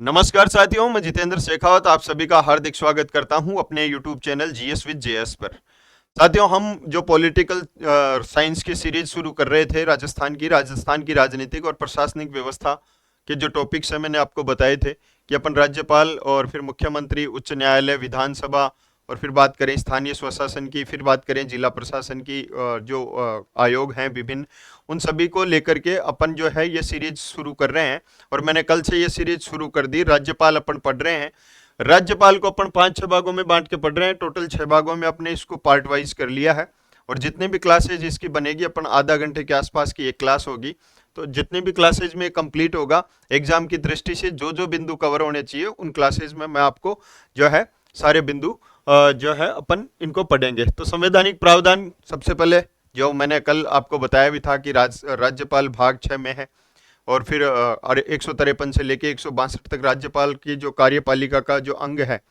नमस्कार साथियों, मैं जितेंद्र शेखावत आप सभी का हार्दिक स्वागत करता हूं अपने YouTube channel GS with JS पर। साथियों, हम जो पॉलिटिकल साइंस की सीरीज शुरू कर रहे थे राजस्थान की राजनीतिक और प्रशासनिक व्यवस्था के जो टॉपिक्स हैं मैंने आपको बताए थे कि अपन राज्यपाल और फिर मुख्यमंत्री, उच्च न्यायालय, विधानसभा और फिर बात करें स्थानीय स्वशासन की, फिर बात करें जिला प्रशासन की, जो आयोग हैं विभिन्न, उन सभी को लेकर के अपन जो है ये सीरीज शुरू कर रहे हैं। और मैंने कल से ये सीरीज शुरू कर दी। राज्यपाल अपन पढ़ रहे हैं। राज्यपाल को अपन 5-6 भागों में बांट के पढ़ रहे हैं। टोटल 6 भागों में अपने इसको पार्ट वाइज कर लिया है। और जितने भी क्लासेज इसकी बनेगी, अपन आधा घंटे के आसपास की एक क्लास होगी। तो जितने भी क्लासेज में कंप्लीट होगा, एग्जाम की दृष्टि से जो जो बिंदु कवर होने चाहिए उन क्लासेज में मैं आपको जो है सारे बिंदु जो है अपन इनको पढ़ेंगे। तो संवैधानिक प्रावधान सबसे पहले, जो मैंने कल आपको बताया भी था कि राज्यपाल भाग 6 में है। और फिर 153 से लेके 162 तक राज्यपाल की जो कार्यपालिका का जो अंग है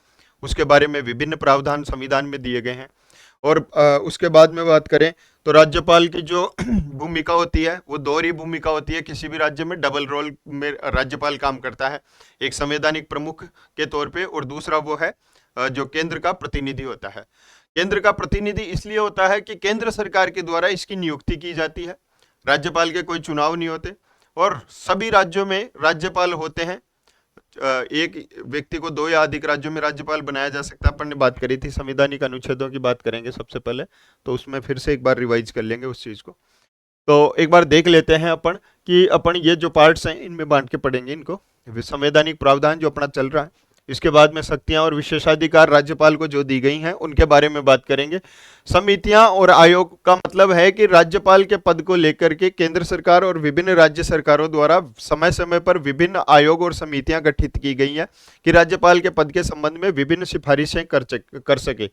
उसके बारे में विभिन्न प्रावधान संविधान में दिए गए हैं। और उसके बाद में बात करें तो राज्यपाल की जो भूमिका होती है वो दोहरी भूमिका होती है। किसी भी राज्य में डबल रोल में राज्यपाल काम करता है, एक संवैधानिक प्रमुख के तौर पे और दूसरा वो है जो केंद्र का प्रतिनिधि होता है। केंद्र का प्रतिनिधि इसलिए होता है कि केंद्र सरकार के द्वारा इसकी नियुक्ति की जाती है। राज्यपाल के कोई चुनाव नहीं होते और सभी राज्यों में राज्यपाल होते हैं। एक व्यक्ति को 2 या अधिक राज्यों में राज्यपाल बनाया जा सकता है। अपन ने बात करी थी संवैधानिक अनुच्छेदों की, बात करेंगे सबसे पहले, तो उसमें फिर से एक बार रिवाइज कर लेंगे उस चीज को। तो एक बार देख लेते हैं अपन कि अपन ये जो पार्ट्स हैं इनमें बांट के पढ़ेंगे इनको। संवैधानिक प्रावधान जो अपना चल रहा है, इसके बाद में शक्तियां और विशेषाधिकार राज्यपाल को जो दी गई हैं उनके बारे में बात करेंगे। समितियां और आयोग का मतलब है कि राज्यपाल के पद को लेकर के केंद्र सरकार और विभिन्न राज्य सरकारों द्वारा समय समय पर विभिन्न आयोग और समितियां गठित की गई हैं कि राज्यपाल के पद के संबंध में विभिन्न सिफारिशें कर सके।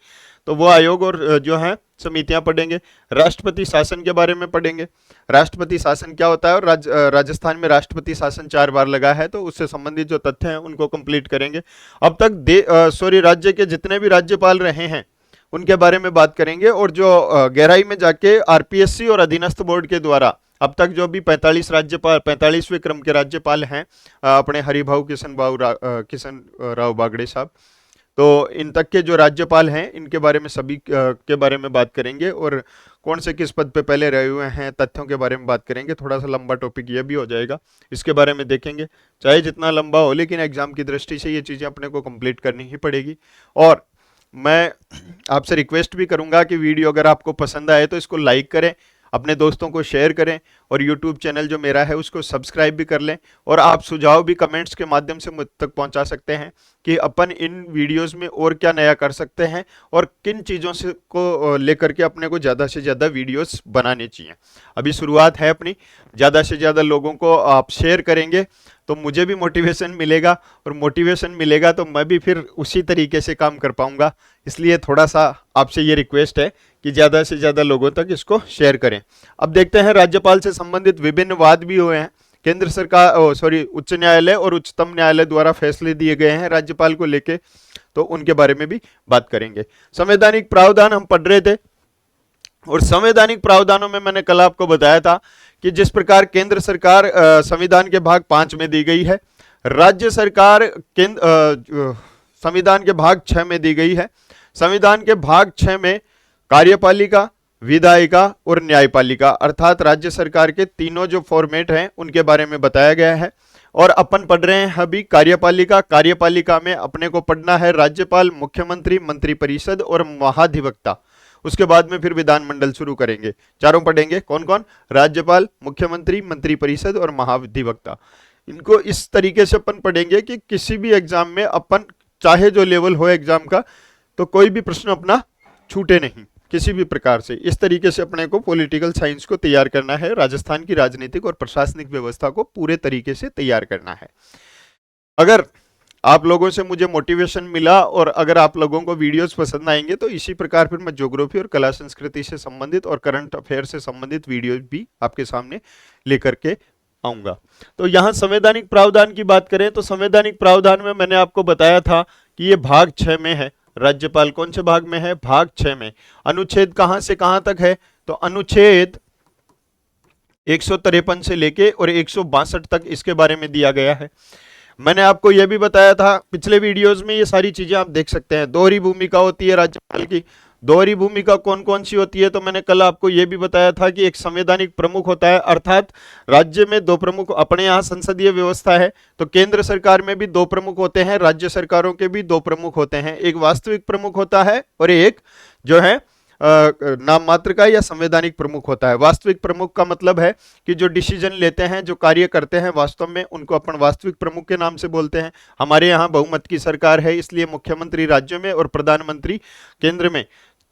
तो वो आयोग और जो है समितियां पढ़ेंगे। राष्ट्रपति शासन के बारे में पढ़ेंगे। राष्ट्रपति शासन क्या होता है और राजस्थान में राष्ट्रपति शासन 4 बार लगा है, तो उससे संबंधित जो तथ्य हैं उनको कंप्लीट करेंगे। अब तक राज्य के जितने भी राज्यपाल रहे हैं उनके बारे में बात करेंगे। और जो गहराई में जाके आरपीएससी और अधीनस्थ बोर्ड के द्वारा अब तक जो भी 45वें क्रम के राज्यपाल हैं, अपने हरिभाऊ किशन राव बागड़े साहब, तो इन तक के जो राज्यपाल हैं इनके बारे में सभी के बारे में बात करेंगे। और कौन से किस पद पे पहले रहे हुए हैं, तथ्यों के बारे में बात करेंगे। थोड़ा सा लंबा टॉपिक ये भी हो जाएगा, इसके बारे में देखेंगे। चाहे जितना लंबा हो, लेकिन एग्जाम की दृष्टि से ये चीज़ें अपने को कंप्लीट करनी ही पड़ेगी। और मैं आपसे रिक्वेस्ट भी करूंगा कि वीडियो अगर आपको पसंद आए तो इसको लाइक करें, अपने दोस्तों को शेयर करें और यूट्यूब चैनल जो मेरा है उसको सब्सक्राइब भी कर लें। और आप सुझाव भी कमेंट्स के माध्यम से मुझ तक पहुंचा सकते हैं कि अपन इन वीडियोस में और क्या नया कर सकते हैं और किन चीज़ों से को लेकर के अपने को ज़्यादा से ज़्यादा वीडियोस बनाने चाहिए। अभी शुरुआत है अपनी, ज़्यादा से ज़्यादा लोगों को आप शेयर करेंगे तो मुझे भी मोटिवेशन मिलेगा, और मोटिवेशन मिलेगा तो मैं भी फिर उसी तरीके से काम कर पाऊंगा। इसलिए थोड़ा सा आपसे ये रिक्वेस्ट है कि ज़्यादा से ज़्यादा लोगों तक इसको शेयर करें। अब देखते हैं, राज्यपाल से संबंधित विभिन्न वाद भी हुए हैं। केंद्र सरकार उच्च न्यायालय और उच्चतम न्यायालय द्वारा फैसले दिए गए हैं राज्यपाल को लेके, तो उनके बारे में भी बात करेंगे। संवैधानिक प्रावधान हम पढ़ रहे थे, और संवैधानिक प्रावधानों में मैंने कल आपको बताया था कि जिस प्रकार केंद्र सरकार संविधान के भाग 5 में दी गई है, राज्य सरकार संविधान के भाग 6 में दी गई है। संविधान के भाग 6 में कार्यपालिका, विधायिका और न्यायपालिका अर्थात राज्य सरकार के तीनों जो फॉर्मेट हैं उनके बारे में बताया गया है। और अपन पढ़ रहे हैं अभी कार्यपालिका। कार्यपालिका में अपने को पढ़ना है राज्यपाल, मुख्यमंत्री, मंत्रिपरिषद और महाधिवक्ता। उसके बाद में फिर विधानमंडल शुरू करेंगे। चारों पढ़ेंगे, कौन कौन? राज्यपाल, मुख्यमंत्री, मंत्रिपरिषद और महाधिवक्ता। इनको इस तरीके से अपन पढ़ेंगे कि किसी भी एग्जाम में अपन, चाहे जो लेवल हो एग्जाम का, तो कोई भी प्रश्न अपना छूटे नहीं किसी भी प्रकार से। इस तरीके से अपने को पॉलिटिकल साइंस को तैयार करना है, राजस्थान की राजनीतिक और प्रशासनिक व्यवस्था को पूरे तरीके से तैयार करना है। अगर आप लोगों से मुझे मोटिवेशन मिला और अगर आप लोगों को वीडियोस पसंद आएंगे तो इसी प्रकार फिर मैं ज्योग्राफी और कला संस्कृति से संबंधित और करंट अफेयर से संबंधित वीडियोस भी आपके सामने लेकर के आऊंगा। तो यहाँ संवैधानिक प्रावधान की बात करें तो संवैधानिक प्रावधान में मैंने आपको बताया था कि ये भाग 6 में है। राज्यपाल कौन से भाग में है? भाग 6 में। अनुच्छेद कहां से कहां तक है? तो अनुच्छेद 153 से लेके और 162 तक इसके बारे में दिया गया है। मैंने आपको यह भी बताया था पिछले वीडियोस में, ये सारी चीजें आप देख सकते हैं। दोहरी भूमिका होती है राज्यपाल की। दोहरी भूमिका कौन कौन सी होती है, तो मैंने कल आपको यह भी बताया था कि एक संवैधानिक प्रमुख होता है, अर्थात राज्य में दो प्रमुख, अपने यहाँ संसदीय व्यवस्था है तो केंद्र सरकार में भी दो प्रमुख होते हैं, राज्य सरकारों के भी दो प्रमुख होते हैं। एक वास्तविक प्रमुख होता है और एक जो है नाम मात्र का या संवैधानिक प्रमुख होता है। वास्तविक प्रमुख का मतलब है कि जो डिसीजन लेते हैं, जो कार्य करते हैं वास्तव में, उनको अपन वास्तविक प्रमुख के नाम से बोलते हैं। हमारे यहाँ बहुमत की सरकार है, इसलिए मुख्यमंत्री राज्यों में और प्रधानमंत्री केंद्र में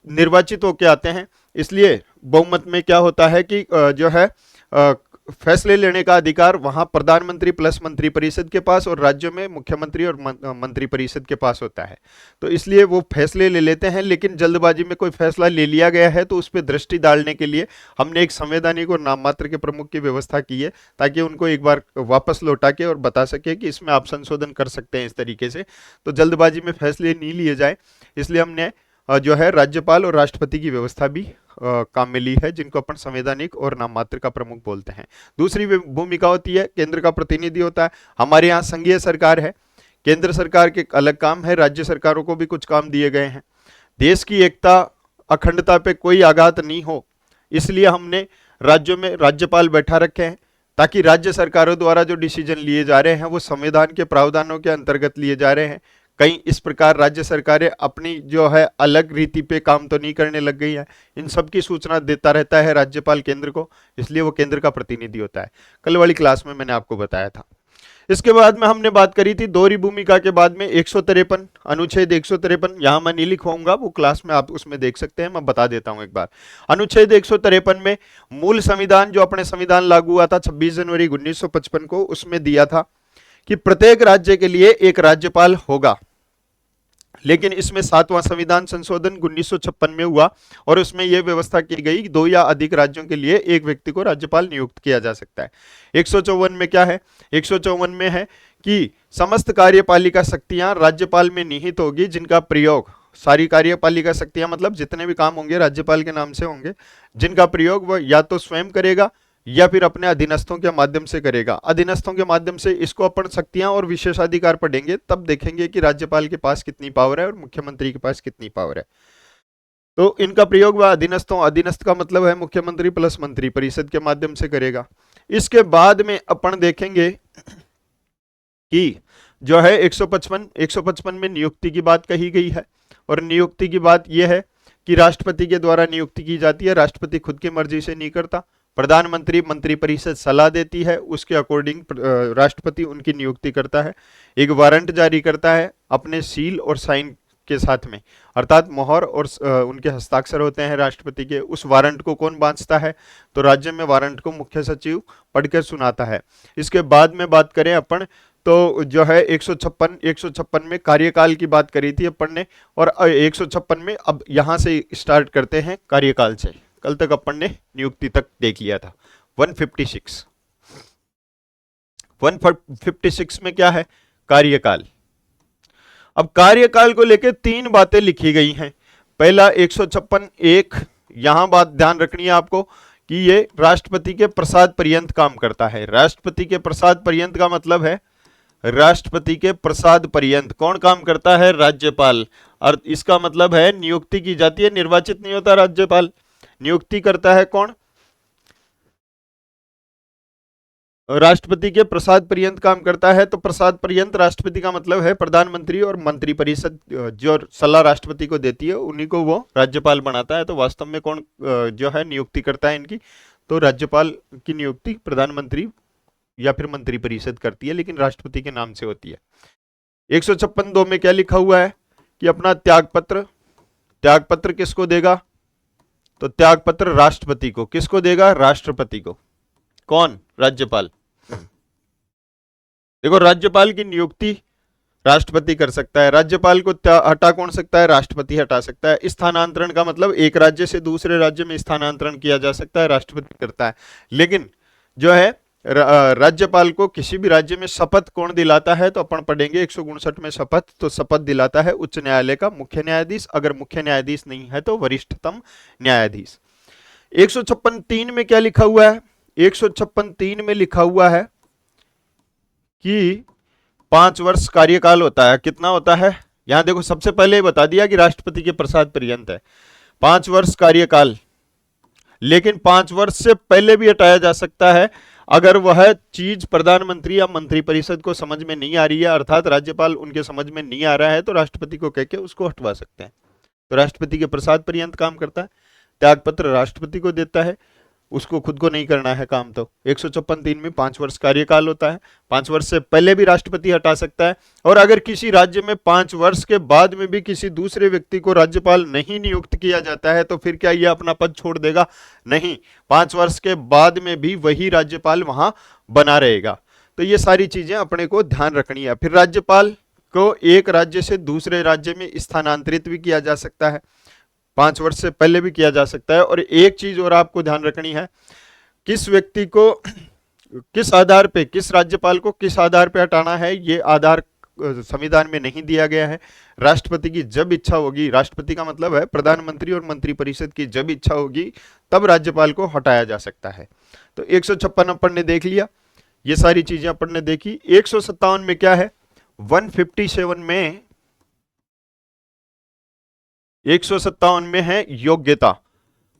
निर्वाचित होकर आते हैं। इसलिए बहुमत में क्या होता है कि जो है फैसले लेने का अधिकार वहां प्रधानमंत्री प्लस मंत्री परिषद के पास और राज्यों में मुख्यमंत्री और मंत्री परिषद के पास होता है। तो इसलिए वो फैसले ले लेते हैं, लेकिन जल्दबाजी में कोई फैसला ले लिया गया है तो उस पर दृष्टि डालने के लिए हमने एक संवैधानिक और नाम मात्र के प्रमुख की व्यवस्था की है, ताकि उनको एक बार वापस लौटा के और बता सके कि इसमें आप संशोधन कर सकते हैं इस तरीके से, तो जल्दबाजी में फैसले नहीं लिए जाए। इसलिए हमने जो है राज्यपाल और राष्ट्रपति की व्यवस्था भी काम में ली है, जिनको अपन संवैधानिक और नाम मात्र का प्रमुख बोलते हैं। दूसरी भूमिका होती है केंद्र का प्रतिनिधि होता है। हमारे यहाँ संघीय सरकार है, केंद्र सरकार के अलग काम है, राज्य सरकारों को भी कुछ काम दिए गए हैं। देश की एकता अखंडता पे कोई आघात नहीं हो, इसलिए हमने राज्यों में राज्यपाल बैठा रखे हैं, ताकि राज्य सरकारों द्वारा जो डिसीजन लिए जा रहे हैं वो संविधान के प्रावधानों के अंतर्गत लिए जा रहे हैं। कहीं इस प्रकार राज्य सरकारें अपनी जो है अलग रीति पे काम तो नहीं करने लग गई है। इन सब की सूचना देता रहता है राज्यपाल केंद्र को, इसलिए वो केंद्र का प्रतिनिधि होता है। कल वाली क्लास में मैंने आपको बताया था। इसके बाद में हमने बात करी थी दोहरी भूमिका के बाद में 153 अनुच्छेद 153, यहां मैं नहीं लिखवाऊंगा, वो क्लास में आप उसमें देख सकते हैं, मैं बता देता हूं एक बार। अनुच्छेद 153 में मूल संविधान, जो अपने संविधान लागू हुआ था 26 जनवरी 1955 को, उसमें दिया था कि प्रत्येक राज्य के लिए एक राज्यपाल होगा। लेकिन इसमें 7वां संविधान संशोधन 1956 में हुआ और उसमें यह व्यवस्था की गई कि 2 या अधिक राज्यों के लिए एक व्यक्ति को राज्यपाल नियुक्त किया जा सकता है। 154 में क्या है, 154 में है कि समस्त कार्यपालिका शक्तियां राज्यपाल में निहित होगी, जिनका प्रयोग, सारी कार्यपालिका शक्तियां मतलब जितने भी काम होंगे राज्यपाल के नाम से होंगे, जिनका प्रयोग वह या तो स्वयं करेगा या फिर अपने अधीनस्थों के माध्यम से करेगा। अधीनस्थों के माध्यम से इसको अपन शक्तियां और विशेषाधिकार पढ़ेंगे, तब देखेंगे कि राज्यपाल के पास कितनी पावर है और मुख्यमंत्री के पास कितनी पावर है। तो इनका प्रयोग वह अधीनस्थों, अधीनस्थ का मतलब है मुख्यमंत्री प्लस मंत्री परिषद के माध्यम से करेगा। इसके बाद में अपन देखेंगे कि जो है 155 में नियुक्ति की बात कही गई है, और नियुक्ति की बात यह है कि राष्ट्रपति के द्वारा नियुक्ति की जाती है। राष्ट्रपति खुद की मर्जी से नहीं करता, प्रधानमंत्री मंत्री परिषद सलाह देती है, उसके अकॉर्डिंग राष्ट्रपति उनकी नियुक्ति करता है। एक वारंट जारी करता है अपने सील और साइन के साथ में, अर्थात मोहर और उनके हस्ताक्षर होते हैं राष्ट्रपति के। उस वारंट को कौन बांधता है, तो राज्य में वारंट को मुख्य सचिव पढ़कर सुनाता है। इसके बाद में बात करें अपन तो जो है 156 में कार्यकाल की बात करी थी अपन ने, और 156 में अब यहां से स्टार्ट करते हैं कार्यकाल से। कल तक अपन ने नियुक्ति तक देख लिया था। 156 में क्या है, कार्यकाल। अब कार्यकाल को लेकर 3 बातें लिखी गई हैं। पहला 156(1), यहां बात ध्यान रखनी है आपको कि ये राष्ट्रपति के प्रसाद पर्यंत काम करता है। राष्ट्रपति के प्रसाद पर्यंत का मतलब है, राष्ट्रपति के प्रसाद पर्यंत कौन काम करता है, राज्यपाल। और इसका मतलब है नियुक्ति की जाती है, निर्वाचित नहीं होता राज्यपाल, नियुक्ति करता है कौन, राष्ट्रपति के प्रसाद पर्यंत काम करता है। तो प्रसाद पर्यंत राष्ट्रपति का मतलब है प्रधानमंत्री और मंत्री परिषद जो सलाह राष्ट्रपति को देती है उन्हीं को वो राज्यपाल बनाता है। तो वास्तव में कौन जो है नियुक्ति करता है इनकी, तो राज्यपाल की नियुक्ति प्रधानमंत्री या फिर मंत्री परिषद करती है, लेकिन राष्ट्रपति के नाम से होती है। 156(2) में क्या लिखा हुआ है कि अपना त्यागपत्र किसको देगा, तो त्यागपत्र राष्ट्रपति को। किसको देगा, राष्ट्रपति को। कौन, राज्यपाल। देखो राज्यपाल की नियुक्ति राष्ट्रपति कर सकता है, राज्यपाल को हटा कौन सकता है, राष्ट्रपति हटा सकता है। स्थानांतरण का मतलब एक राज्य से दूसरे राज्य में स्थानांतरण किया जा सकता है, राष्ट्रपति करता है। लेकिन जो है राज्यपाल को किसी भी राज्य में शपथ कौन दिलाता है, तो अपन पढ़ेंगे 159 में शपथ। तो शपथ दिलाता है उच्च न्यायालय का मुख्य न्यायाधीश, अगर मुख्य न्यायाधीश नहीं है तो वरिष्ठतम न्यायाधीश। 156(3) में क्या लिखा हुआ है, 156(3) में लिखा हुआ है कि 5 वर्ष कार्यकाल होता है। कितना होता है? यहां देखो, सबसे पहले ही बता दिया कि राष्ट्रपति के प्रसाद पर्यंत है। 5 वर्ष कार्यकाल, लेकिन 5 वर्ष से पहले भी हटाया जा सकता है अगर वह चीज प्रधानमंत्री या मंत्रिपरिषद को समझ में नहीं आ रही है, अर्थात राज्यपाल उनके समझ में नहीं आ रहा है, तो राष्ट्रपति को कह के उसको हटवा सकते हैं। तो राष्ट्रपति के प्रसाद पर्यंत काम करता है। त्यागपत्र राष्ट्रपति को देता है, उसको खुद को नहीं करना है काम। तो 156(3) में 5 वर्ष कार्यकाल होता है। 5 वर्ष से पहले भी राष्ट्रपति हटा सकता है। और अगर किसी राज्य में 5 वर्ष के बाद में भी किसी दूसरे व्यक्ति को राज्यपाल नहीं नियुक्त किया जाता है, तो फिर क्या यह अपना पद छोड़ देगा? नहीं, 5 वर्ष के बाद में भी वही राज्यपाल वहां बना रहेगा। तो ये सारी चीजें अपने को ध्यान रखनी है। फिर राज्यपाल को एक राज्य से दूसरे राज्य में स्थानांतरित भी किया जा सकता है, 5 वर्ष से पहले भी किया जा सकता है। और एक चीज और आपको ध्यान रखनी है, किस व्यक्ति को किस आधार पे, किस राज्यपाल को किस आधार पे हटाना है, ये आधार संविधान में नहीं दिया गया है। राष्ट्रपति की जब इच्छा होगी, राष्ट्रपति का मतलब है प्रधानमंत्री और मंत्रिपरिषद की जब इच्छा होगी, तब राज्यपाल को हटाया जा सकता है। तो 156 अपन ने देख लिया, ये सारी चीजें अपन ने देखी। 157 में क्या है? 157 में 157 में है योग्यता।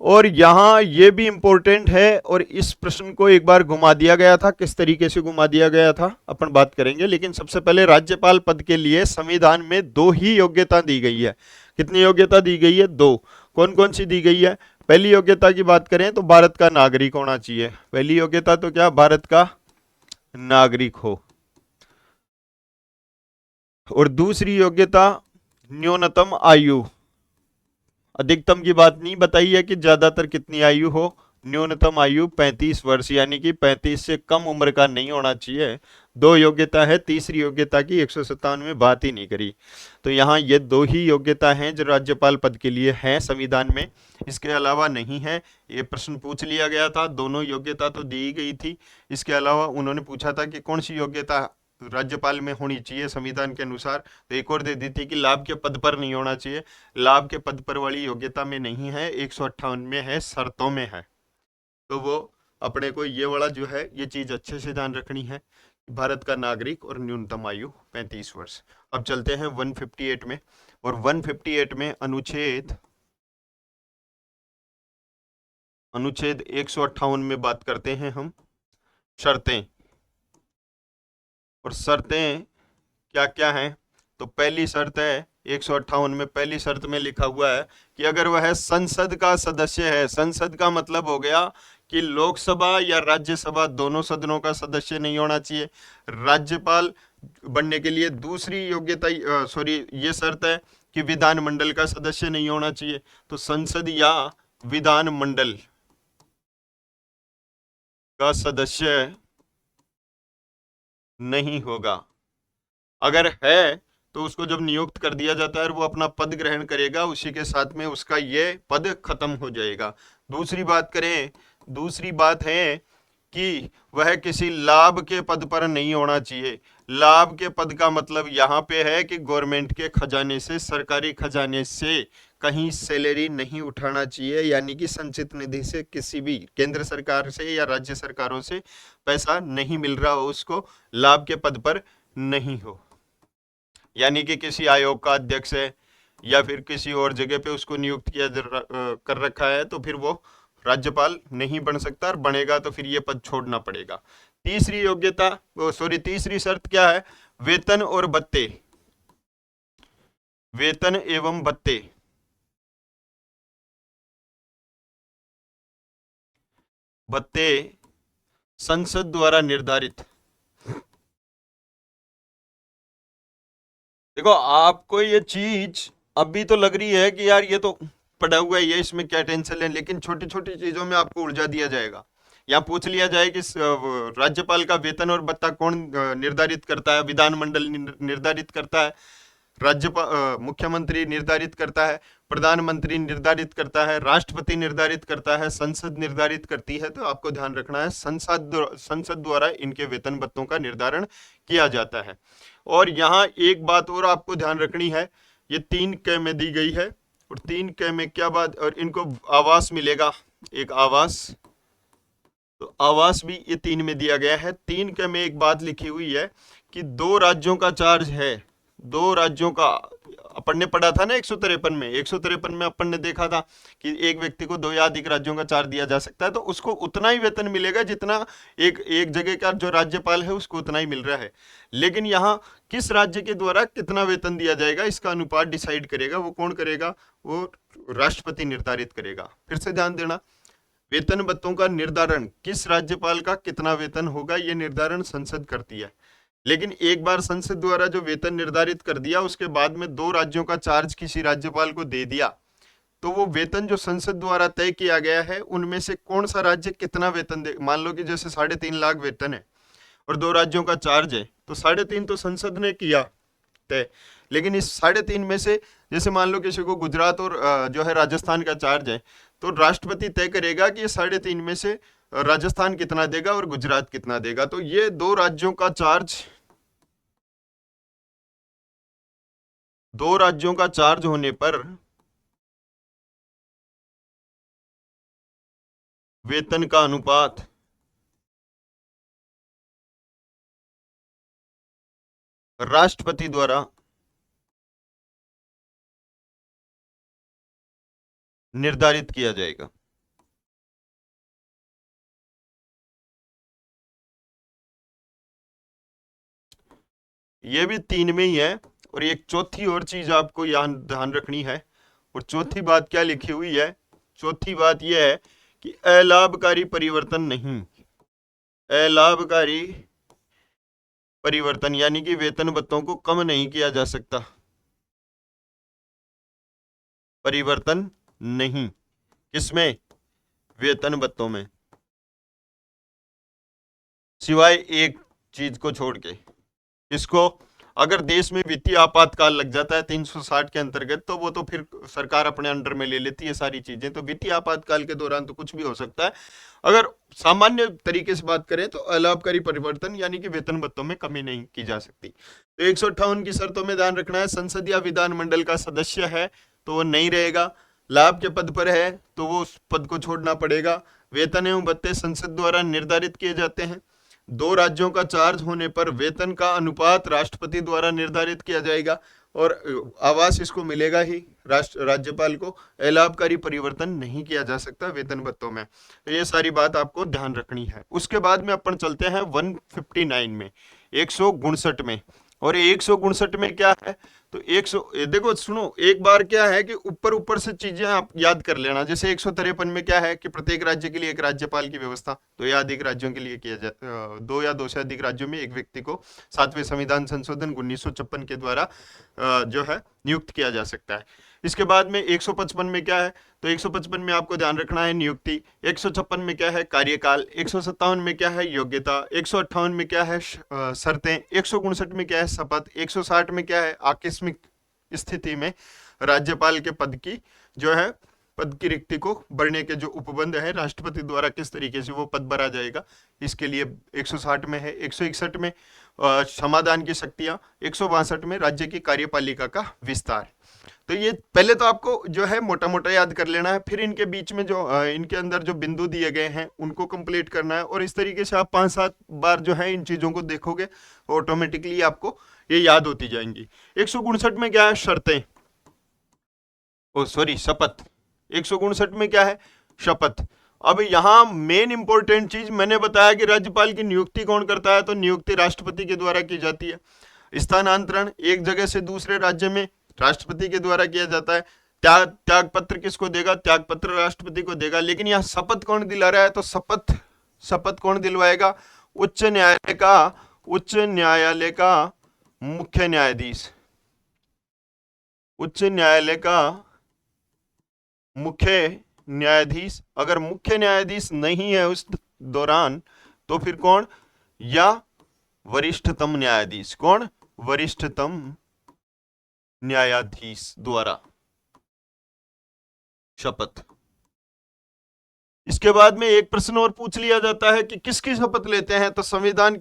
और यहां यह भी इंपॉर्टेंट है, और इस प्रश्न को एक बार घुमा दिया गया था। किस तरीके से घुमा दिया गया था अपन बात करेंगे, लेकिन सबसे पहले राज्यपाल पद के लिए संविधान में 2 ही योग्यता दी गई है। कितनी योग्यता दी गई है? 2। कौन कौन सी दी गई है? पहली योग्यता की बात करें तो भारत का नागरिक होना चाहिए। पहली योग्यता तो क्या? भारत का नागरिक हो। और दूसरी योग्यता न्यूनतम आयु। अधिकतम की बात नहीं बताई है कि ज्यादातर कितनी आयु हो। न्यूनतम आयु 35 वर्ष, यानी कि 35 से कम उम्र का नहीं होना चाहिए। 2 योग्यता है, तीसरी योग्यता की 157 में बात ही नहीं करी। तो यहाँ ये 2 ही योग्यता हैं जो राज्यपाल पद के लिए हैं संविधान में, इसके अलावा नहीं है। ये प्रश्न पूछ लिया गया था, दोनों योग्यता तो दी गई थी, इसके अलावा उन्होंने पूछा था कि कौन सी योग्यता राज्यपाल में होनी चाहिए संविधान के अनुसार। तो एक और दे दी थी कि लाभ के पद पर नहीं होना चाहिए। लाभ के पद पर वाली योग्यता में नहीं है, 158 में है, शर्तों में है। तो वो अपने को ये वाला जो है, ये चीज अच्छे से ध्यान रखनी है, भारत का नागरिक और न्यूनतम आयु 35 वर्ष। अब चलते हैं 158 में, और 158 में अनुच्छेद 158 में बात करते हैं हम शर्तें। और शर्तें क्या क्या हैं? तो पहली शर्त है 158 में, पहली शर्त में लिखा हुआ है कि अगर वह संसद का सदस्य है। संसद का मतलब हो गया कि लोकसभा या राज्यसभा दोनों सदनों का सदस्य नहीं होना चाहिए। राज्यपाल बनने के लिए दूसरी योग्यता, ये शर्त है कि विधानमंडल का सदस्य नहीं होना चाहिए। तो संसद या विधानमंडल का सदस्य नहीं होगा। अगर है तो उसको जब नियुक्त कर दिया जाता है, वो अपना पद ग्रहण करेगा, उसी के साथ में उसका ये पद खत्म हो जाएगा। दूसरी बात करें, दूसरी बात है कि वह किसी लाभ के पद पर नहीं होना चाहिए। लाभ के पद का मतलब यहाँ पे है कि गवर्नमेंट के खजाने से, सरकारी खजाने से कहीं सैलरी नहीं उठाना चाहिए, यानी कि संचित निधि से किसी भी केंद्र सरकार से या राज्य सरकारों से पैसा नहीं मिल रहा हो, उसको लाभ के पद पर नहीं हो। यानी कि किसी आयोग का अध्यक्ष है या फिर किसी और जगह पे उसको नियुक्त किया कर रखा है, तो फिर वो राज्यपाल नहीं बन सकता, और बनेगा तो फिर ये पद छोड़ना पड़ेगा। तीसरी योग्यता, तीसरी शर्त क्या है? वेतन और भत्ते, वेतन एवं भत्ते। भत्ते संसद द्वारा निर्धारित। देखो, आपको ये चीज अभी तो लग रही है कि यार ये तो पड़ा हुआ है, इसमें क्या टेंशन है, लेकिन छोटी छोटी चीजों में आपको उलझा दिया जाएगा। यहाँ पूछ लिया जाए कि राज्यपाल का वेतन और भत्ता कौन निर्धारित करता है? विधानमंडल निर्धारित करता है, राज्यपाल मुख्यमंत्री निर्धारित करता है, प्रधानमंत्री निर्धारित करता है, राष्ट्रपति निर्धारित करता है, संसद निर्धारित करती है। तो आपको ध्यान रखना है संसद द्वारा इनके वेतन भत्तों का निर्धारण किया जाता है। और यहाँ एक बात और आपको ध्यान रखनी है, ये 3 क में दी गई है, और 3 क में क्या बात, और इनको आवास मिलेगा, एक आवास तो आवास भी ये 3 में दिया गया है। 3 के में एक बात लिखी हुई है कि 2 राज्यों का चार्ज है, 2 राज्यों का। अपन ने पढ़ा था ना 153 में, 153 में अपन ने देखा था कि एक व्यक्ति को 2 या अधिक राज्यों का चार्ज दिया जा सकता है, तो उसको उतना ही वेतन मिलेगा जितना एक एक जगह का जो राज्यपाल है उसको उतना ही मिल रहा है। लेकिन यहाँ किस राज्य के द्वारा कितना वेतन दिया जाएगा इसका अनुपात डिसाइड करेगा, वो कौन करेगा? वो राष्ट्रपति निर्धारित करेगा। फिर से ध्यान देना, वेतन भत्तों का निर्धारण, किस राज्यपाल का कितना वेतन होगा, ये निर्धारण संसद करती है। लेकिन एक बार संसद द्वारा जो वेतन निर्धारित कर दिया, उसके बाद में 2 राज्यों का चार्ज किसी राज्यपाल को दे दिया, तो वो वेतन जो संसद द्वारा तय किया गया है उनमें से कौन सा राज्य कितना वेतन दे। मान लो कि जैसे 3.5 लाख वेतन है और 2 राज्यों का चार्ज है, तो 3.5 तो संसद ने किया तय, लेकिन इस 3.5 में से जैसे मान लो किसी को गुजरात और जो है राजस्थान का चार्ज है, तो राष्ट्रपति तय करेगा कि ये 3.5 में से राजस्थान कितना देगा और गुजरात कितना देगा। तो ये 2 राज्यों का चार्ज, 2 राज्यों का चार्ज होने पर वेतन का अनुपात राष्ट्रपति द्वारा निर्धारित किया जाएगा। ये भी 3 में ही है। और एक चौथी और चीज आपको यहाँ ध्यान रखनी है, और चौथी बात क्या लिखी हुई है? चौथी बात यह है कि अलाभकारी परिवर्तन नहीं, अलाभकारी परिवर्तन यानी कि वेतन भत्तों को कम नहीं किया जा सकता, परिवर्तन नहीं। किसमें? वेतन भत्तों में, सिवाय एक चीज को छोड़ के। इसको, अगर देश में वित्तीय आपातकाल लग जाता है 360 के अंतर्गत, तो वो तो फिर सरकार अपने अंडर में ले लेती है सारी चीजें, तो वित्तीय आपातकाल के दौरान तो कुछ भी हो सकता है। अगर सामान्य तरीके से बात करें तो अलाभकारी परिवर्तन यानी कि वेतन भत्तों में कमी नहीं की जा सकती। तो 158 की शर्तों में ध्यान रखना है, संसद या विधानमंडल का सदस्य है तो वो नहीं रहेगा, लाभ के पद पर है तो वो उस पद को छोड़ना पड़ेगा, वेतन एवं भत्ते संसद द्वारा निर्धारित किए जाते हैं, 2 राज्यों का चार्ज होने पर वेतन का अनुपात राष्ट्रपति द्वारा निर्धारित किया जाएगा, और आवास इसको मिलेगा ही, राज्यपाल को अलाभकारी परिवर्तन नहीं किया जा सकता वेतन भत्तों में। तो ये सारी बात आपको ध्यान रखनी है। उसके बाद में अपन चलते हैं 159 में, 159 में। और 159 में क्या है? तो 100, देखो सुनो, एक बार क्या है कि ऊपर ऊपर से चीजें आप याद कर लेना। जैसे 153 में क्या है कि प्रत्येक राज्य के लिए एक राज्यपाल की व्यवस्था, 2 या अधिक राज्यों के लिए किया जाए, 2 या 2 से अधिक राज्यों में एक व्यक्ति को 7वें संविधान संशोधन 1956 के द्वारा जो है नियुक्त किया जा सकता है। इसके बाद में 155 में क्या है? तो 155 में आपको ध्यान रखना है नियुक्ति, 156 में क्या है? कार्यकाल, 157 में क्या है? योग्यता, 158 में क्या है? शर्तें, 159 में क्या है? शपथ, 160 में क्या है? आकस्मिक स्थिति में राज्यपाल के पद की जो है पद की रिक्ति को भरने के जो उपबंध है राष्ट्रपति द्वारा, किस तरीके से वो पद भरा जाएगा, इसके लिए 160 में है। 161 में समाधान की शक्तियां, 162 में राज्य की कार्यपालिका का विस्तार। तो ये पहले तो आपको जो है मोटा मोटा याद कर लेना है, फिर इनके बीच में जो इनके अंदर जो बिंदु दिए गए हैं उनको कंप्लीट करना है, और इस तरीके से आप 5-7 बार जो है इन चीजों को देखोगे, ऑटोमेटिकली आपको ये याद होती जाएंगी। 159 में क्या है? शर्तें, ओ सॉरी शपथ। 159 में क्या है? शपथ। अब यहाँ मेन इंपॉर्टेंट चीज मैंने बताया कि राज्यपाल की नियुक्ति कौन करता है, तो नियुक्ति राष्ट्रपति के द्वारा की जाती है। स्थानांतरण एक जगह से दूसरे राज्य में राष्ट्रपति के द्वारा किया जाता है। त्याग पत्र किसको देगा? त्याग पत्र राष्ट्रपति को देगा। लेकिन यहाँ शपथ कौन दिला रहा है? तो शपथ, शपथ कौन दिलवाएगा? उच्च न्यायालय का, उच्च न्यायालय का मुख्य न्यायाधीश, उच्च न्यायालय का मुख्य न्यायाधीश। अगर मुख्य न्यायाधीश नहीं है उस दौरान तो फिर कौन? या वरिष्ठतम न्यायाधीश। कौन? वरिष्ठतम न्यायाधीश द्वारा शपथ। इसके बाद में एक प्रश्न और पूछ लिया जाता है कि किसकी शपथ लेते हैं, तो संविधान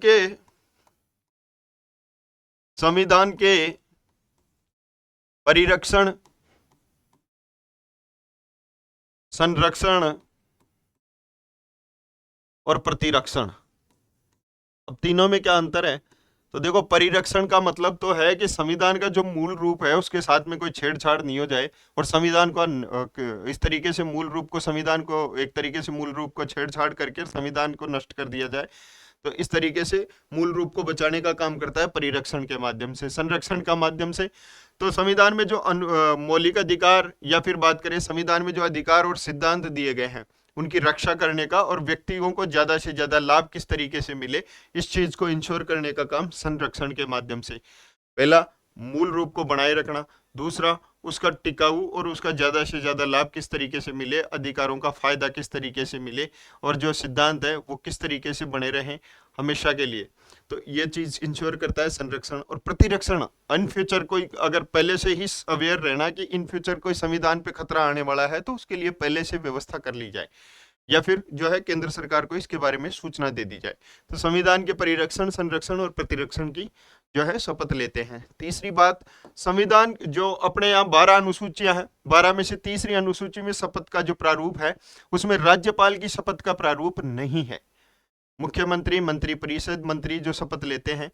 के परिरक्षण, संरक्षण और प्रतिरक्षण। अब तीनों में क्या अंतर है? तो देखो, परिरक्षण का मतलब तो है कि संविधान का जो मूल रूप है उसके साथ में कोई छेड़छाड़ नहीं हो जाए, और संविधान को इस तरीके से मूल रूप को, संविधान को एक तरीके से मूल रूप को छेड़छाड़ करके संविधान को नष्ट कर दिया जाए। तो इस तरीके से मूल रूप को बचाने का काम करता है परिरक्षण के माध्यम से, संरक्षण का माध्यम से। तो संविधान में जो मौलिक अधिकार, या फिर बात करें संविधान में जो अधिकार और सिद्धांत दिए गए हैं, उनकी रक्षा करने का और व्यक्तियों को ज्यादा से ज्यादा लाभ किस तरीके से मिले, इस चीज को इंश्योर करने का काम संरक्षण के माध्यम से। पहला, मूल रूप को बनाए रखना। दूसरा, उसका टिकाऊ और उसका ज्यादा से ज्यादा लाभ किस तरीके से मिले, अधिकारों का फायदा किस तरीके से मिले, और जो सिद्धांत है वो किस तरीके से बने रहें हमेशा के लिए। तो ये चीज इंश्योर करता है संरक्षण। और प्रतिरक्षण, इन फ्यूचर कोई अगर पहले से ही अवेयर रहना कि इन फ्यूचर कोई संविधान पे खतरा आने वाला है, तो उसके लिए पहले से व्यवस्था कर ली जाए, या फिर जो है केंद्र सरकार को इसके बारे में सूचना दे दी जाए। तो संविधान के परिरक्षण, संरक्षण और प्रतिरक्षण की जो है शपथ लेते हैं। तीसरी बात, संविधान जो अपने यहाँ 12 अनुसूचियां हैं, 12 में से तीसरी अनुसूची में शपथ का जो प्रारूप है उसमें राज्यपाल की शपथ का प्रारूप नहीं है। मुख्यमंत्री, मंत्रिपरिषद, मंत्री जो शपथ लेते हैं,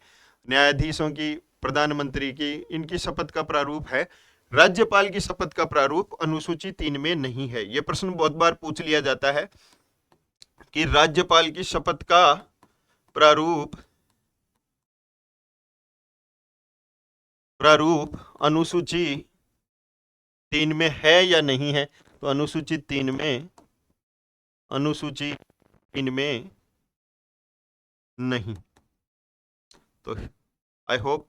न्यायाधीशों की, प्रधानमंत्री की, इनकी शपथ का प्रारूप है। राज्यपाल की शपथ का प्रारूप अनुसूची 3 में नहीं है। यह प्रश्न बहुत बार पूछ लिया जाता है कि राज्यपाल की शपथ का प्रारूप अनुसूची 3 में है या नहीं है। तो अनुसूची 3 में नहीं। तो आई होप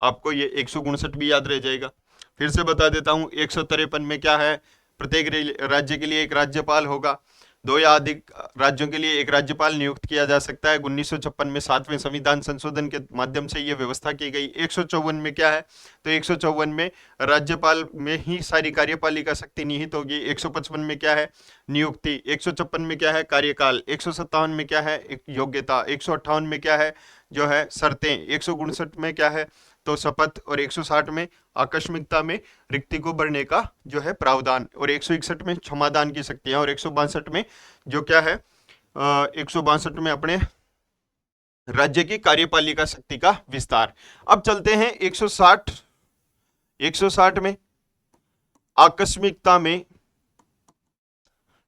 आपको ये 159 भी याद रह जाएगा। फिर से बता देता हूं, 153 में क्या है, प्रत्येक राज्य के लिए एक राज्यपाल होगा, 2 या अधिक राज्यों के लिए एक राज्यपाल नियुक्त किया जा सकता है। 1956 में 7वें संविधान संशोधन के माध्यम से ये व्यवस्था की गई। 154 में क्या है, तो 154 में राज्यपाल में ही सारी कार्यपालिका शक्ति निहित होगी। 155 में क्या है, नियुक्ति। 156 में क्या है, कार्यकाल। 157 में क्या है, योग्यता। 158 में क्या है, जो है शर्तें। 159 में क्या है, तो शपथ। और 160 में आकस्मिकता में रिक्ति को भरने का जो है प्रावधान। और 161 में क्षमादान की शक्तियां। और 162 में जो क्या है, 162 में अपने राज्य की कार्यपालिका शक्ति का विस्तार। अब चलते हैं 160 में आकस्मिकता में,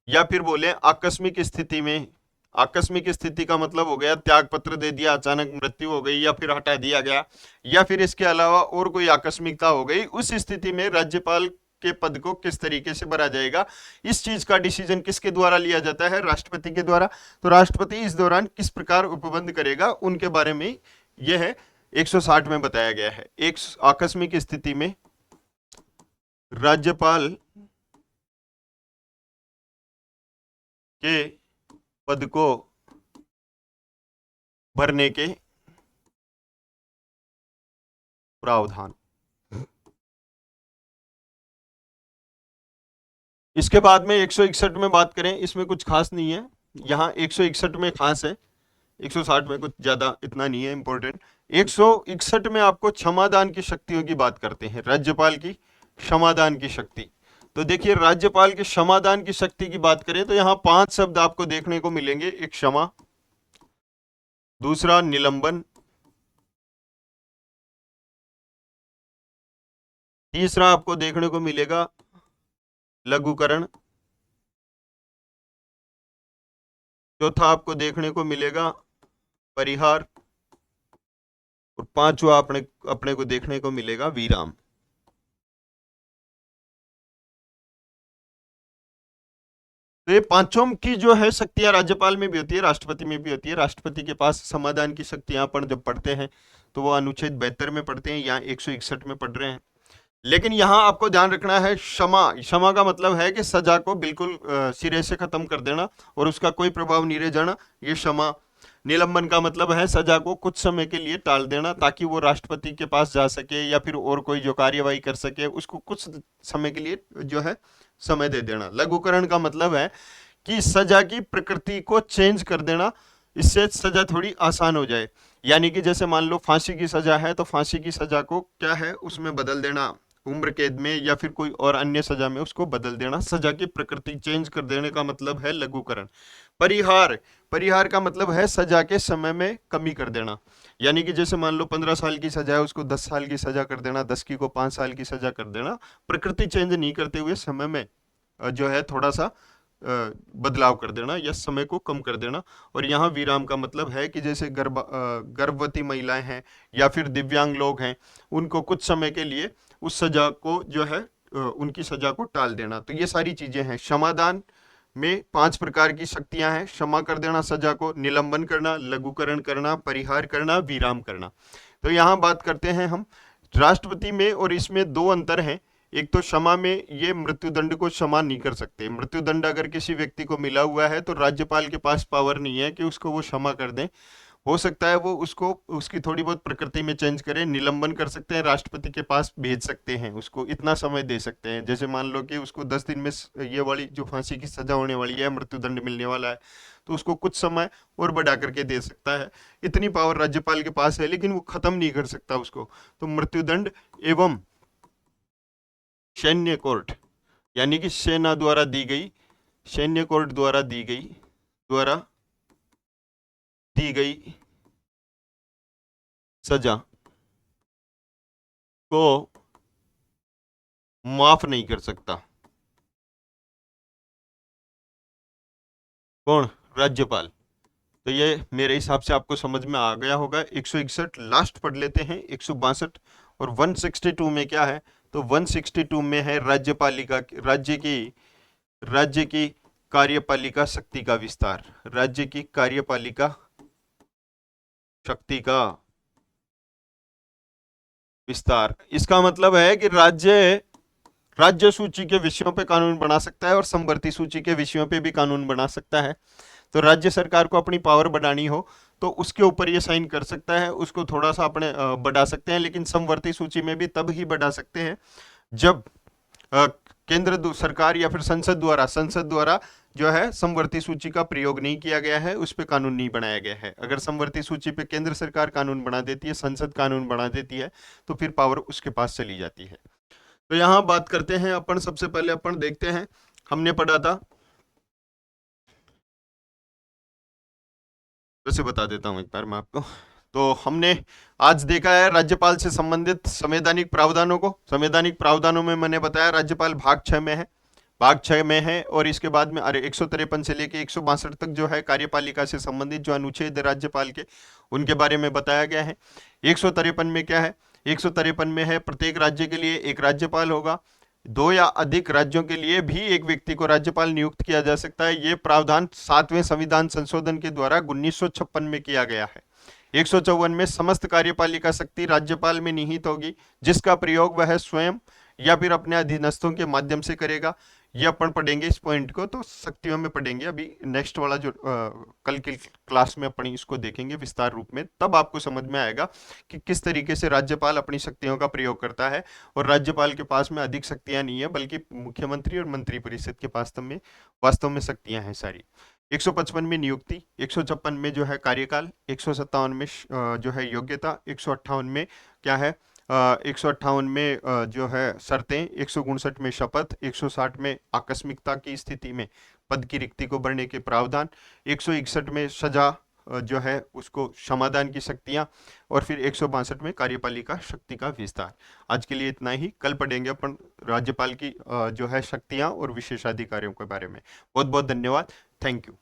या फिर बोले आकस्मिक स्थिति में। आकस्मिक स्थिति का मतलब हो गया त्याग पत्र दे दिया, अचानक मृत्यु हो गई, या फिर हटा दिया गया, या फिर इसके अलावा और कोई आकस्मिकता हो गई। उस स्थिति में राज्यपाल के पद को किस तरीके से भरा जाएगा, इस चीज का डिसीजन किसके द्वारा लिया जाता है, राष्ट्रपति के द्वारा। तो राष्ट्रपति इस दौरान किस प्रकार उपबंध करेगा, उनके बारे में यह है 160 में बताया गया है। एक आकस्मिक स्थिति में राज्यपाल के पद को भरने के प्रावधान। इसके बाद में 161 में बात करें, इसमें कुछ खास नहीं है। यहाँ 161 में खास है, 160 में कुछ ज्यादा इतना नहीं है इंपॉर्टेंट। 161 में आपको क्षमादान की शक्तियों की बात करते हैं, राज्यपाल की क्षमादान की शक्ति। तो देखिए, राज्यपाल के क्षमादान की शक्ति की बात करें तो यहाँ 5 शब्द आपको देखने को मिलेंगे। एक क्षमा, दूसरा निलंबन, तीसरा आपको देखने को मिलेगा लघुकरण, चौथा आपको देखने को मिलेगा परिहार, और पांचवा अपने को देखने को मिलेगा विराम। तो ये पांचों की जो है शक्तियां राज्यपाल में भी होती है, राष्ट्रपति में भी होती है। राष्ट्रपति के पास समाधान की शक्तियां पर जब पढ़ते हैं तो वो अनुच्छेद 72 में पढ़ते हैं, यहाँ 161 में पढ़ रहे हैं। लेकिन यहाँ आपको ध्यान रखना है, क्षमा। क्षमा का मतलब है कि सजा को बिल्कुल सिरे से खत्म कर देना और उसका कोई प्रभाव नहीं रह जाना, ये क्षमा। निलंबन का मतलब है सजा को कुछ समय के लिए टाल देना, ताकि वो राष्ट्रपति के पास जा सके या फिर और कोई जो कार्यवाही कर सके उसको कुछ समय के लिए जो है समय दे देना। लघुकरण का मतलब है कि सजा की प्रकृति को चेंज कर देना, इससे सजा थोड़ी आसान हो जाए। यानी कि जैसे मान लो फांसी की सजा है तो फांसी की सजा को क्या है उसमें बदल देना, उम्र कैद में या फिर कोई और अन्य सजा में उसको बदल देना। सजा की प्रकृति चेंज कर देने का मतलब है लघुकरण। परिहार, परिहार का मतलब है सजा के समय में कमी कर देना। यानी कि जैसे मान लो 15 साल की सजा है, उसको 10 साल की सजा कर देना, 10 की को 5 साल की सजा कर देना। प्रकृति चेंज नहीं करते हुए समय में जो है थोड़ा सा बदलाव कर देना या समय को कम कर देना। और यहाँ विराम का मतलब है कि जैसे गर्भवती महिलाएं हैं या फिर दिव्यांग लोग हैं, उनको कुछ समय के लिए उस सजा को जो है उनकी सजा को टाल देना। तो ये सारी चीजें हैं। क्षमादान में 5 प्रकार की शक्तियां हैं। क्षमा कर देना सजा को, निलंबन करना, लघुकरण करना, परिहार करना, विराम करना। तो यहाँ बात करते हैं हम राष्ट्रपति में, और इसमें दो अंतर हैं। एक तो क्षमा में ये मृत्युदंड को क्षमा नहीं कर सकते। मृत्युदंड अगर किसी व्यक्ति को मिला हुआ है तो राज्यपाल के पास पावर नहीं है कि उसको वो क्षमा कर दें। हो सकता है वो उसको उसकी थोड़ी बहुत प्रकृति में चेंज करें, निलंबन कर सकते हैं, राष्ट्रपति के पास भेज सकते हैं, उसको इतना समय दे सकते हैं। जैसे मान लो कि उसको 10 दिन में ये वाली जो फांसी की सजा होने वाली है, मृत्युदंड मिलने वाला है, तो उसको कुछ समय और बढ़ा करके दे सकता है। इतनी पावर राज्यपाल के पास है, लेकिन वो खत्म नहीं कर सकता उसको। तो मृत्युदंड एवं सैन्य कोर्ट, यानी कि सेना द्वारा दी गई, सैन्य कोर्ट द्वारा दी गई सजा को माफ नहीं कर सकता। कौन? राज्यपाल। तो ये मेरे हिसाब से आपको समझ में आ गया होगा। 161 लास्ट पढ़ लेते हैं, 162 और 162 में क्या है? तो 162 में है राज्यपालिका, राज्य की कार्यपालिका शक्ति का विस्तार। राज्य की कार्यपालिका शक्ति का विस्तार। इसका मतलब है कि राज्य सूची के विषयों पे कानून बना सकता है और समवर्ती सूची के विषयों पे भी कानून बना सकता है। तो राज्य सरकार को अपनी पावर बढ़ानी हो तो उसके ऊपर ये साइन कर सकता है, उसको थोड़ा सा अपने बढ़ा सकते हैं, लेकिन समवर्ती सूची में भी तब ही बढ़ा सकते हैं जब केंद्र सरकार या फिर संसद द्वारा जो है समवर्ती सूची का प्रयोग नहीं किया गया है, उस पर कानून नहीं बनाया गया है। अगर समवर्ती सूची पे केंद्र सरकार कानून बना देती है, संसद कानून बना देती है, तो फिर पावर उसके पास चली जाती है। तो यहाँ बात करते हैं अपन, सबसे पहले अपन देखते हैं, हमने पढ़ा था, वैसे बता देता हूँ एक बार मैं आपको। तो हमने आज देखा है राज्यपाल से संबंधित संवैधानिक प्रावधानों को। संवैधानिक प्रावधानों में मैंने बताया राज्यपाल भाग 6 में है, भाग 6 में है। और इसके बाद में 153 से लेके 162 तक जो है कार्यपालिका से संबंधित जो अनुच्छेद है राज्यपाल के, उनके बारे में बताया गया है। 153 में क्या है? 153 में है प्रत्येक राज्य के लिए एक राज्यपाल होगा, 2 या अधिक राज्यों के लिए भी एक व्यक्ति को राज्यपाल नियुक्त किया जा सकता है। ये प्रावधान 7वें संविधान संशोधन के द्वारा 1956 में किया गया है। 154 में समस्त कार्यपालिका शक्ति राज्यपाल में निहित होगी, जिसका प्रयोग वह स्वयं या फिर अपने अधीनस्थों के माध्यम से करेगा। ये अपन पढ़ेंगे इस पॉइंट को, तो शक्तियों में पढ़ेंगे। अभी नेक्स्ट वाला जो कल की क्लास में अपन इसको देखेंगे विस्तार रूप में, तब आपको समझ में आएगा कि किस तरीके से राज्यपाल अपनी शक्तियों का प्रयोग करता है। और राज्यपाल के पास में अधिक शक्तियां नहीं है, बल्कि मुख्यमंत्री और मंत्रिपरिषद के पास में वास्तव में शक्तियां हैं सारी। 155 में नियुक्ति, 156 में जो है कार्यकाल, 157 में जो है योग्यता, 158 में क्या है? 158 में जो है शर्तें, 159 में शपथ, 160 में आकस्मिकता की स्थिति में पद की रिक्ति को भरने के प्रावधान, 161 में सजा जो है उसको क्षमादान की शक्तियां, और फिर 162 में कार्यपालिका शक्ति का विस्तार। आज के लिए इतना ही। कल पढ़ेंगे अपन राज्यपाल की जो है शक्तियां और विशेषाधिकारियों के बारे में। बहुत बहुत धन्यवाद। Thank you.